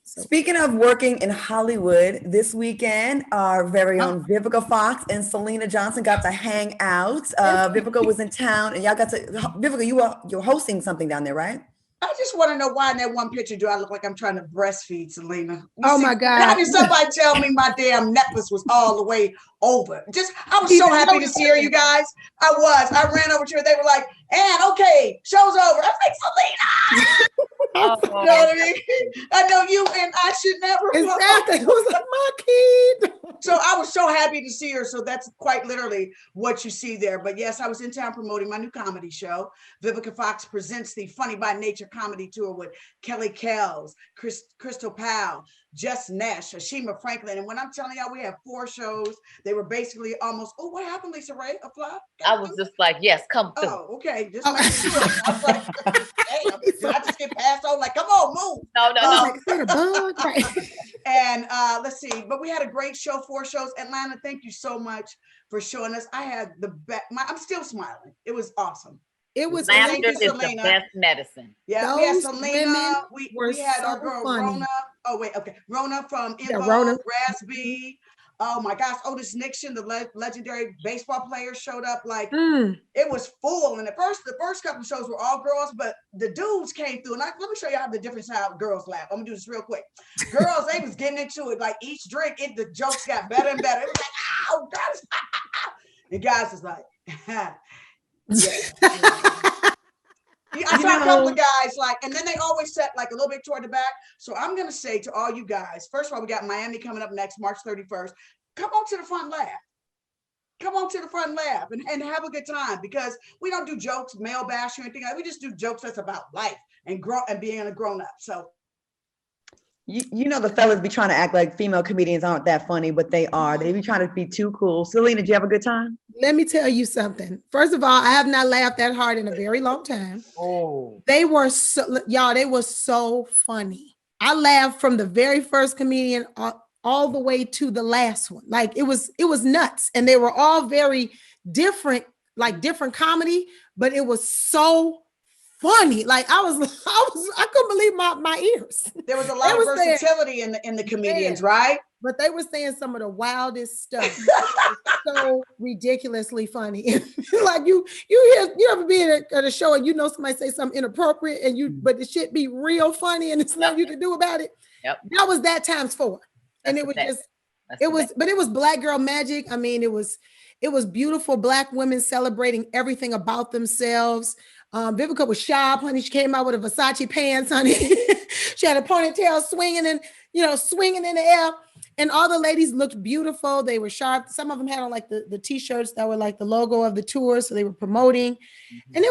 So. Speaking of working in Hollywood, this weekend, our very own Vivica Fox and Syleena Johnson got to hang out. Vivica was in town, and y'all got to. Vivica, you're hosting something down there, right? I just want to know why in that one picture do I look like I'm trying to breastfeed Syleena? My God. How did somebody tell me my damn necklace was all the way over? I was so happy to see her, you guys. I ran over to her. They were like, and okay, show's over. I was like, Syleena. You know what I mean? I know you and I should never. Exactly. It was like my kid. So I was so happy to see her. So that's quite literally what you see there. But yes, I was in town promoting my new comedy show. Vivica Fox presents the Funny by Nature comedy tour with Kelly Kells, Crystal Powell, Jess Nash, Ashima Franklin. And when I'm telling y'all, we have 4 shows. They were basically almost, what happened, Lisa Ray? A flop? I was just like, yes, come through. Oh, okay. Just making sure. I was like, damn, did I just get passed over? Like, come on, move. No. And let's see, but we had a great show, 4 shows. Atlanta, thank you so much for showing us. I had the best, I'm still smiling. It was awesome. It was laughter is the best medicine. Yeah, we had Syleena. We had our girl Rona. Oh wait, okay, Rona from Info, Raspy. Oh my gosh, Otis Nixon, the legendary baseball player, showed up. Like it was full. And the first couple of shows were all girls, but the dudes came through. And let me show you how the difference how girls laugh. I'm gonna do this real quick. Girls, they was getting into it. Like each drink, the jokes got better and better. It was like, oh, guys, and guys was like, yeah. I saw a couple of guys and then they always set like a little bit toward the back. So I'm gonna say to all you guys, first of all, we got Miami coming up next, March 31st. Come on to the front laugh. Come on to the front laugh and have a good time, because we don't do jokes, male bash or anything. We just do jokes that's about life and being a grown up. So. You know the fellas be trying to act like female comedians aren't that funny, but they are. They be trying to be too cool. Syleena, did you have a good time? Let me tell you something. First of all, I have not laughed that hard in a very long time. They were so funny. I laughed from the very first comedian all the way to the last one. Like it was nuts. And they were all very different, like different comedy, but it was so funny. Like I couldn't believe my ears. There was a lot of versatility in the comedians, right? But they were saying some of the wildest stuff. So ridiculously funny. Like you ever be at a show and somebody say something inappropriate but the shit be real funny and it's nothing you can do about it. Yep. That was that times 4. And it was but it was Black girl magic. I mean, it was beautiful Black women celebrating everything about themselves. Vivica was sharp, honey. She came out with a Versace pants, honey. She had a ponytail swinging in the air. And all the ladies looked beautiful. They were sharp. Some of them had on like the t-shirts that were like the logo of the tour. So they were promoting. Mm-hmm. And it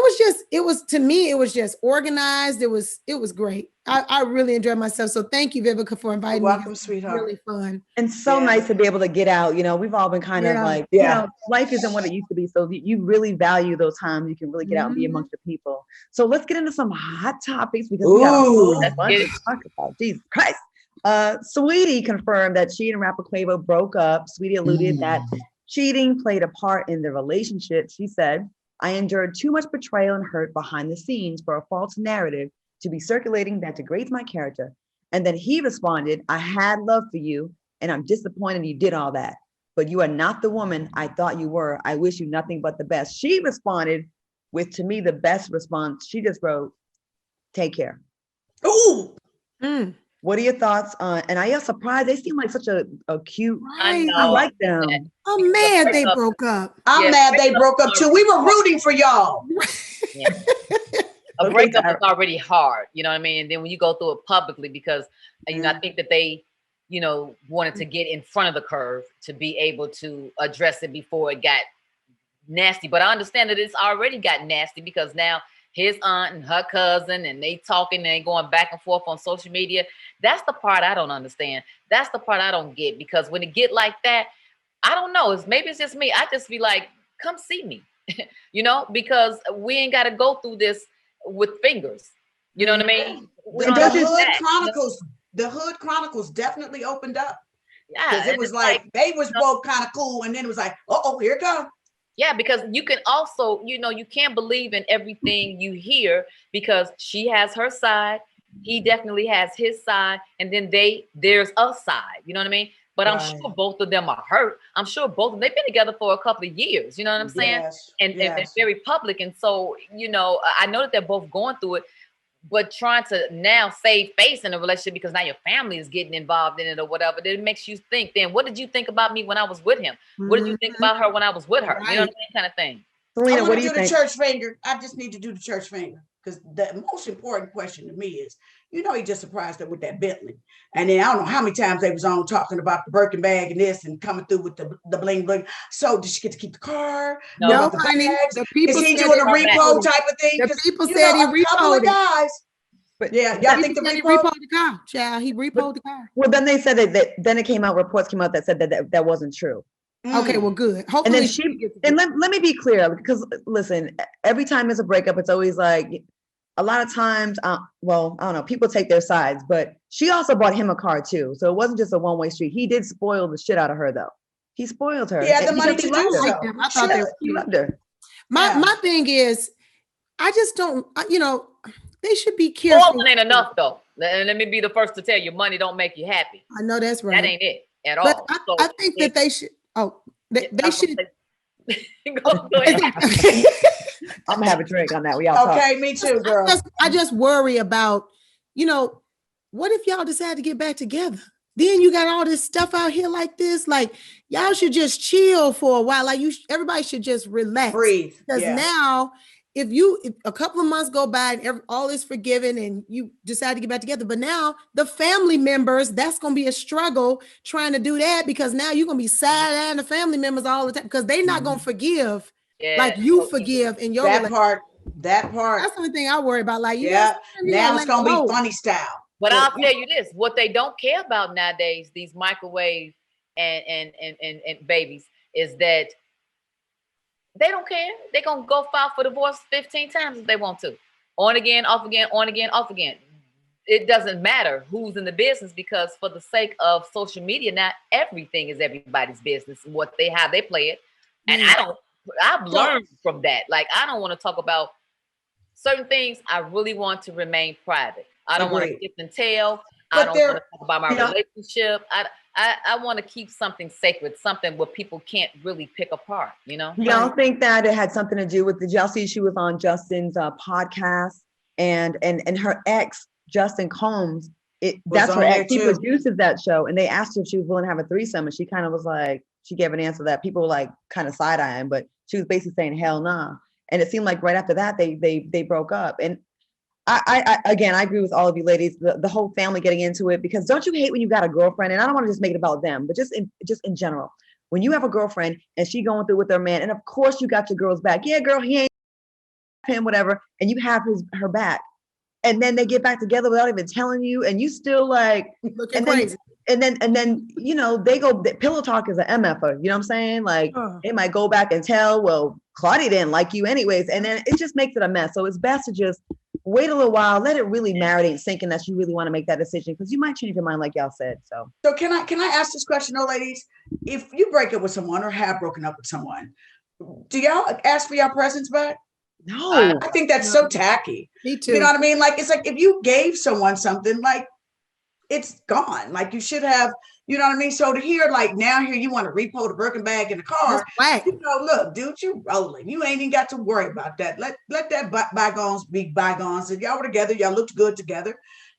was just organized. It was great. I really enjoyed myself. So thank you, Vivica, for inviting me. Welcome, sweetheart. Really fun. And so nice to be able to get out. We've all been kind of like, life isn't what it used to be. So you really value those times. You can really get out and be amongst the people. So let's get into some hot topics because we got a lot to talk about. Jesus Christ. Saweetie confirmed that she and rapper Quavo broke up. Saweetie alluded that cheating played a part in the relationship. She said, I endured too much betrayal and hurt behind the scenes for a false narrative to be circulating that degrades my character. And then he responded, I had love for you and I'm disappointed you did all that. But you are not the woman I thought you were. I wish you nothing but the best. She responded with, to me, the best response. She just wrote, take care. Ooh. What are your thoughts on? And I am surprised. They seem like such a cute. I like them. I'm mad they broke up. I'm mad they broke up too. We were rooting for y'all. Yeah. A breakup is already hard, you know what I mean? And then when you go through it publicly, because I think that they, wanted to get in front of the curve to be able to address it before it got nasty. But I understand that it's already got nasty because now his aunt and her cousin, and they talking and they going back and forth on social media. That's the part I don't understand. That's the part I don't get, because when it get like that, I don't know. Maybe it's just me. I just be like, come see me, because we ain't got to go through this with fingers. You know what I mean? The Hood Chronicles definitely opened up. Yeah. Because it was like they was both kind of cool, and then it was like, here it comes. Yeah, because you can also, you can't believe in everything you hear, because she has her side, He definitely has his side, and then there's a side. You know what I mean? But I'm sure both of them are hurt. I'm sure both of them, they've been together for a couple of years. You know what I'm saying? And they're very public. And so, you know, I know that they're both going through it, but trying to now save face in a relationship because now your family is getting involved in it or whatever, then it makes you think, then what did you think about me when I was with him? What did you think about her when I was with her? You know what I mean? Kind of thing. Syleena, what do you think? The church finger. I just need to do the church finger because the most important question to me is, you know, he just surprised her with that Bentley. And then I don't know how many times they was on talking about the Birkin bag and this and coming through with the bling bling. So did she get to keep the car? No, honey. Is he doing a repo type of thing? The people said he repoed it. Guys. But yeah, y'all think he repoed the car, child. He repoed the car. Well, then they said that then it came out, reports came out that said that wasn't true. Okay, well, good. Hopefully, and let me be clear, because listen, every time there's a breakup, it's always like a lot of times. Well, I don't know. People take their sides, but she also bought him a car too, so it wasn't just a one-way street. He did spoil the shit out of her, though. He spoiled her. He had the money to do so. I thought he loved her. My thing is, I just don't. You know, they should be careful. Spoiling ain't enough, though. Let me be the first to tell you, money don't make you happy. I know that's right. That ain't it at all. But I think that they should. Oh, they should. Go ahead. I'm gonna have a drink on that. We all okay, talk. Me too, girl. I just worry about, you know, what if y'all decide to get back together? Then you got all this stuff out here like this. Like y'all should just chill for a while. Like everybody should just relax, breathe. Because now, if a couple of months go by and all is forgiven and you decide to get back together, but now the family members, that's going to be a struggle trying to do that, because now you're going to be sad-eyeing the family members all the time because they're not going to forgive like you forgive in your that part. That's the only thing I worry about. Like, now it's going to be funny style. But I'll tell you this, what they don't care about nowadays, these microwave and babies, is that they don't care. They're going to go file for divorce 15 times if they want to. On again, off again, on again, off again. It doesn't matter who's in the business, because for the sake of social media, now everything is everybody's business, how they play it. And I've learned from that. Like, I don't want to talk about certain things. I really want to remain private. I don't want to kiss and tell. I don't want to talk about my relationship. I want to keep something sacred, something where people can't really pick apart, you know? Y'all think that it had something to do with, did y'all see she was on Justin's podcast and her ex, Justin Combs, that's her ex, he produces that show, and they asked her if she was willing to have a threesome, and she kind of was like, she gave an answer that people were like kind of side-eyeing, but she was basically saying, hell nah. And it seemed like right after that, they broke up. And I agree with all of you ladies, the whole family getting into it, because don't you hate when you got a girlfriend, and I don't want to just make it about them, but just in general, when you have a girlfriend and she going through with her man, and of course you got your girl's back. Yeah, girl, he ain't him, whatever, and you have her back. And then they get back together without even telling you, and you still like looking crazy. And then you know, they go, pillow talk is an MFer, you know what I'm saying? Like they might go back and tell, well, Claudia didn't like you anyways, and then it just makes it a mess. So it's best to just wait a little while, let it really marinate and sink in that you really want to make that decision, because you might change your mind, like y'all said. So can I ask this question, though, ladies? If you break up with someone or have broken up with someone, do y'all ask for your presents back? No, I think that's so tacky. Me too. You know what I mean? Like, it's like if you gave someone something, like it's gone. Like you should have, you know what I mean? So to hear like now here you want to repo the Birkin bag in the car, you know, look, dude, you rolling. You ain't even got to worry about that. Let that bygones be bygones. If y'all were together, y'all looked good together.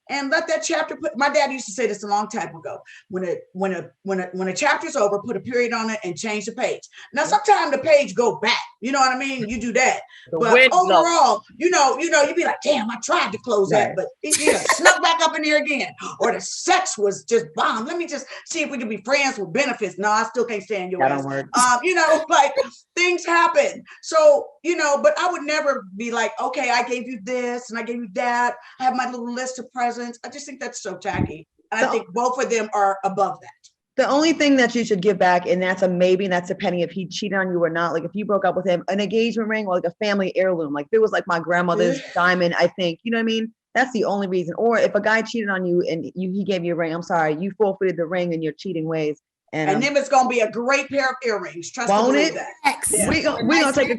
And let that chapter my dad used to say this a long time ago. When a chapter's over, put a period on it and change the page. Now sometimes the page go back. You know what I mean? You do that. But overall, you know, you'd be like, damn, I tried to close that, but it snuck back up in there again. Or the sex was just bomb. Let me just see if we can be friends with benefits. No, I still can't stand your ass. You know, like things happen. So, you know, but I would never be like, okay, I gave you this and I gave you that. I have my little list of presents. I just think that's so tacky. And I think both of them are above that. The only thing that you should give back, and that's a maybe, and that's depending if he cheated on you or not. Like if you broke up with him, an engagement ring or like a family heirloom. Like if it was like my grandmother's diamond, I think, you know what I mean? That's the only reason. Or if a guy cheated on you and he gave you a ring, I'm sorry, you forfeited the ring in your cheating ways. And then it's gonna be a great pair of earrings. Trust me, won't it? That. We're gonna take a